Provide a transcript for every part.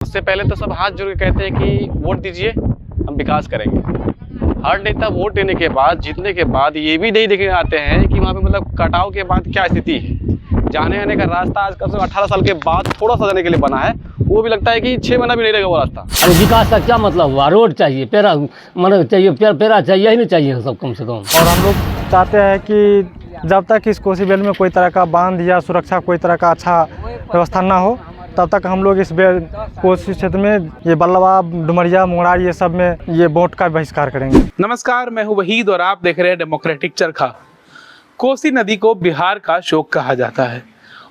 उससे पहले तो सब हाथ जोड़ के कहते हैं कि वोट दीजिए, हम विकास करेंगे। हर नेता वोट देने के बाद, जीतने के बाद ये भी नहीं देखने आते हैं कि वहाँ पे मतलब कटाव के बाद क्या स्थिति है। जाने आने का रास्ता आज कम से कम 18 साल के बाद थोड़ा सा जाने के लिए बना है, वो भी लगता है कि 6 महीना भी नहीं रहेगा वो रास्ता। अब विकास का क्या मतलब हुआ? रोड चाहिए, पेरा मतलब चाहिए, पेरा चाहिए, यही नहीं चाहिए सब कम से कम। और हम लोग चाहते हैं कि जब तक इस कोसी बेल्ट में कोई तरह का बांध या सुरक्षा कोई तरह का अच्छा व्यवस्था ना हो, तब तक हम लोग इस कोसी क्षेत्र में ये बल्लवा, डुमरिया, मुंगरार ये सब में ये वोट का बहिष्कार करेंगे। नमस्कार, मैं हूं वहीद और आप देख रहे हैं डेमोक्रेटिक चरखा। कोसी नदी को बिहार का शोक कहा जाता है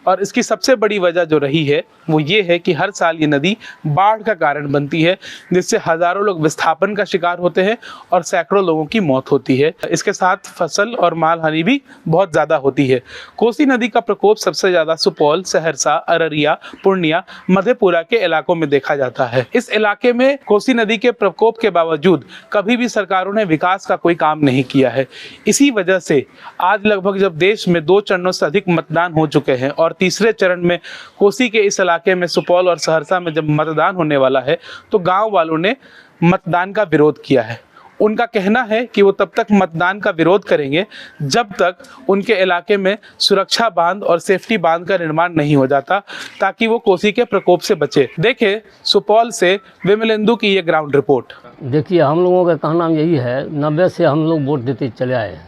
और इसकी सबसे बड़ी वजह जो रही है वो ये है कि हर साल ये नदी बाढ़ का कारण बनती है, जिससे हजारों लोग विस्थापन का शिकार होते हैं और सैकड़ों लोगों की मौत होती है। इसके साथ फसल और माल हानि भी बहुत ज़्यादा होती है। कोसी नदी का प्रकोप सबसे ज़्यादा सुपौल, सहरसा, अररिया, पूर्णिया, मधेपुरा के इलाकों में देखा जाता है। इस इलाके में कोसी नदी के प्रकोप के बावजूद कभी भी सरकारों ने विकास का कोई काम नहीं किया है। इसी वजह से आज लगभग जब देश में 2 चरणों से अधिक मतदान हो चुके हैं और तीसरे चरण में कोसी के इस इलाके में सुपौल और सहरसा में जब मतदान होने वाला है तो गांव वालों ने मतदान का विरोध किया है। उनका कहना है कि वो तब तक मतदान का विरोध करेंगे जब तक उनके इलाके में सुरक्षा बांध और सेफ्टी बांध का निर्माण नहीं हो जाता, ताकि वो कोसी के प्रकोप से बचे। देखें सुपौल से विमलेंदु की ये ग्राउंड रिपोर्ट। देखिए, हम लोगों का कहना यही है, 90 से हम लोग वोट देते चले आए हैं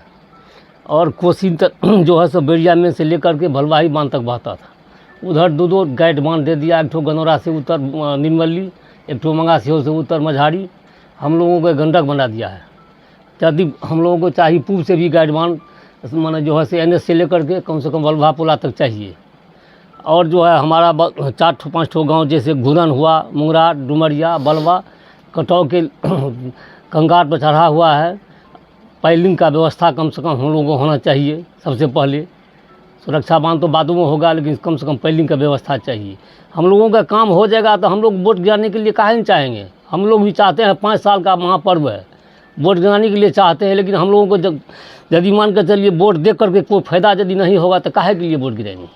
और कोसी जो है सो बेड़िया में से लेकर के भलवाही बांध तक बहता था। उधर 2 गाइड बांध दे दिया, एक ठो गनौरा से उत्तर निर्मली, एक ठो मंगासियो से उत्तर मझाड़ी, हम लोगों को गंडक बना दिया है। यदि हम लोगों को चाहिए पूर्व से भी गाइड बांध माने जो है से NS से लेकर के कम से कम बल्भा पुला तक चाहिए। और जो है हमारा 4-5 ठो गाँव जैसे घुरन हुआ, मुंगरा, डुमरिया, बलवा, कटाव के कंगार पर चढ़ा हुआ है। पाइलिंग का व्यवस्था कम से कम हम लोगों को होना चाहिए। सबसे पहले सुरक्षा बांध तो बादों में होगा, लेकिन कम से कम पाइलिंग का व्यवस्था चाहिए। हम लोगों का काम हो जाएगा तो हम लोग वोट गिराने के लिए काहे नहीं चाहेंगे? हम लोग भी चाहते हैं, 5 साल का महापर्व है, वोट गिराने के लिए चाहते हैं। लेकिन हम लोगों को जब यदि मान कर चलिए वोट देख करके कोई फ़ायदा यदि नहीं होगा तो काहे के लिए वोट गिराएंगे?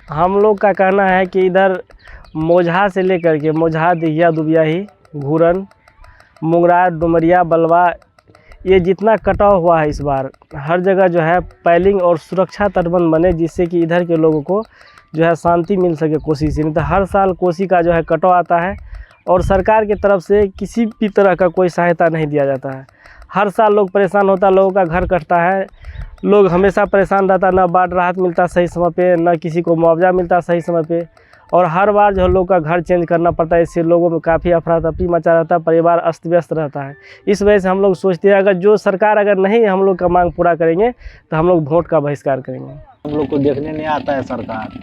हम लोग का कहना है कि इधर मोझा से लेकर के मोझा, दिहिया, दुबियाही, घूरन, मुंगरार, डुमरिया, बलवा, ये जितना कटाव हुआ है इस बार, हर जगह जो है पाइलिंग और सुरक्षा तटबंध बने, जिससे कि इधर के लोगों को जो है शांति मिल सके कोसी से। नहीं तो हर साल कोसी का जो है कटाव आता है और सरकार की तरफ से किसी भी तरह का कोई सहायता नहीं दिया जाता है। हर साल लोग परेशान होता, लोगों का घर कटता है, लोग हमेशा परेशान रहता, ना बाढ़ राहत मिलता सही समय पे, ना किसी को मुआवजा मिलता सही समय पे, और हर बार जो लोग का घर चेंज करना पड़ता है। इससे लोगों में काफ़ी अफरा तफरी मचा रहता है, परिवार अस्त व्यस्त रहता है। इस वजह से हम लोग सोचते हैं, अगर जो सरकार अगर नहीं हम लोग का मांग पूरा करेंगे तो हम लोग वोट का बहिष्कार करेंगे। हम लोग को देखने नहीं आता है सरकार,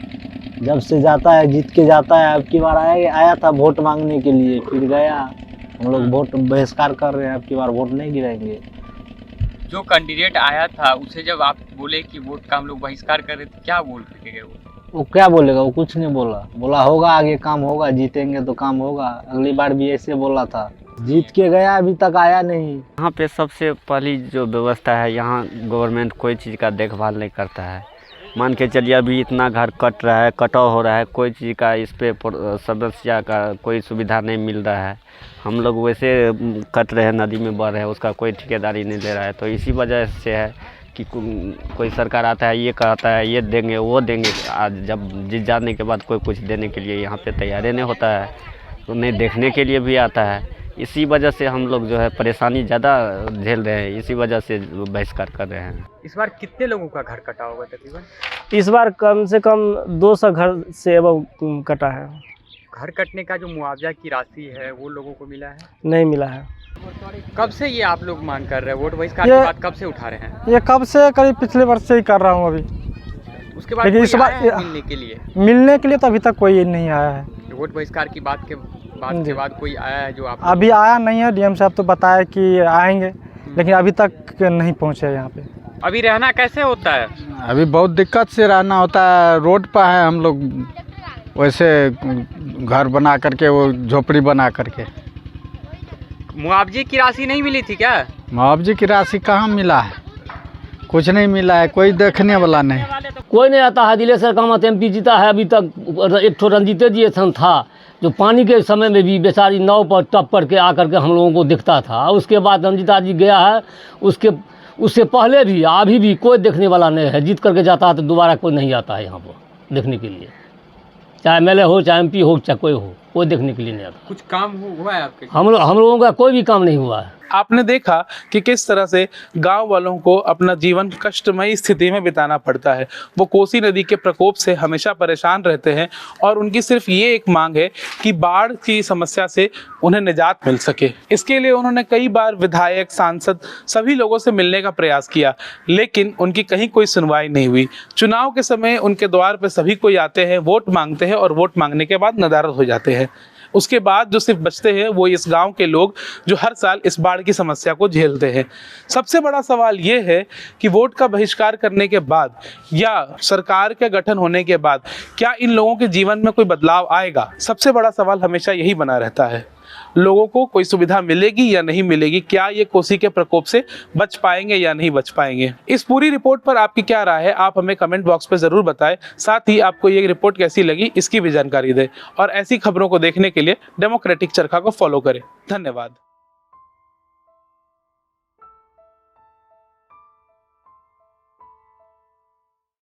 जब से जाता है जीत के जाता है। अब की बार आया था वोट मांगने के लिए, फिर गया। हम लोग वोट बहिष्कार कर रहे हैं, अब की बार वोट नहीं गिराएंगे। जो कैंडिडेट आया था उसे जब आप बोले कि वोट का हम लोग बहिष्कार कर रहे थे, क्या बोल के गए वो क्या बोलेगा? वो कुछ नहीं बोला होगा आगे काम होगा, जीतेंगे तो काम होगा। अगली बार भी ऐसे बोला था, जीत के गया, अभी तक आया नहीं। यहाँ पे सबसे पहली जो व्यवस्था है, यहाँ गवर्नमेंट कोई चीज़ का देखभाल नहीं करता है। मान के चलिए अभी इतना घर कट रहा है, कटाव हो रहा है, कोई चीज़ का इस पर समस्या का कोई सुविधा नहीं मिल रहा है। हम लोग वैसे कट रहे हैं, नदी में बह रहे हैं, उसका कोई ठेकेदारी नहीं दे रहा है। तो इसी वजह से है कि कोई सरकार आता है, ये कहता है ये देंगे वो देंगे, आज जब जीत जाने के बाद कोई कुछ देने के लिए यहाँ पे तैयार नहीं होता है, तो नहीं देखने के लिए भी आता है। इसी वजह से हम लोग जो है परेशानी ज़्यादा झेल रहे हैं, इसी वजह से बहिष्कार कर रहे हैं। इस बार कितने लोगों का घर कटा होगा तकरीबन? इस बार कम से कम 200 घर से अब कटा है। घर कटने का जो मुआवजा की राशि है वो लोगों को मिला है? नहीं मिला है। कब से ये आप लोग मांग कर रहे हैं? वोट बहिष्कार की बात कब से उठा रहे हैं? ये कब से, करीब पिछले वर्ष से ही कर रहा हूँ अभी। उसके बाद लेकिन इस बार मिलने के लिए तो अभी तक कोई नहीं आया है। वोट बहिष्कार की बात के बाद कोई आया है जो आप? अभी आया नहीं है। DM साहब तो बताया कि आएंगे, लेकिन अभी तक नहीं पहुँचे यहाँ पे। अभी रहना कैसे होता है? अभी बहुत दिक्कत से रहना होता है। रोड पर है हम लोग, वैसे घर बना करके, वो झोपड़ी बना करके। मुआवजे की राशि नहीं मिली थी क्या? मुआवजे की राशि कहाँ मिला है? कुछ नहीं मिला है, कोई देखने वाला नहीं। कोई नहीं आता है। दिलेश्वर कामत MP जीता है अभी तक, एक ठो रंजीते जी था, जो पानी के समय में भी बेचारी नाव पर टप कर के आकर के हम लोगों को दिखता था। उसके बाद रंजीता जी गया है, उससे पहले भी अभी भी कोई देखने वाला नहीं है। जीत करके जाता है तो दोबारा कोई नहीं आता है यहाँ पर देखने के लिए, चाहे MLA हो, चाहे MP हो, चाहे कोई देखने के लिए नहीं आता। कुछ काम हुआ है आपके? हम लोगों का कोई भी काम नहीं हुआ है। आपने देखा कि किस तरह से गांव वालों को अपना जीवन कष्टमयी स्थिति में बिताना पड़ता है। वो कोसी नदी के प्रकोप से हमेशा परेशान रहते हैं और उनकी सिर्फ ये एक मांग है कि बाढ़ की समस्या से उन्हें निजात मिल सके। इसके लिए उन्होंने कई बार विधायक, सांसद सभी लोगों से मिलने का प्रयास किया, लेकिन उनकी कहीं कोई सुनवाई नहीं हुई। चुनाव के समय उनके द्वार पर सभी कोई आते हैं, वोट मांगते हैं और वोट मांगने के बाद नदारद हो जाते हैं। उसके बाद जो सिर्फ बचते हैं वो इस गांव के लोग जो हर साल इस बाढ़ की समस्या को झेलते हैं। सबसे बड़ा सवाल ये है कि वोट का बहिष्कार करने के बाद या सरकार के गठन होने के बाद क्या इन लोगों के जीवन में कोई बदलाव आएगा? सबसे बड़ा सवाल हमेशा यही बना रहता है, लोगों को कोई सुविधा मिलेगी या नहीं मिलेगी, क्या ये कोसी के प्रकोप से बच पाएंगे या नहीं बच पाएंगे। इस पूरी रिपोर्ट पर आपकी क्या राय है, आप हमें कमेंट बॉक्स पर जरूर बताएं। साथ ही आपको ये रिपोर्ट कैसी लगी इसकी भी जानकारी दें और ऐसी खबरों को देखने के लिए डेमोक्रेटिक चरखा को फॉलो करें। धन्यवाद।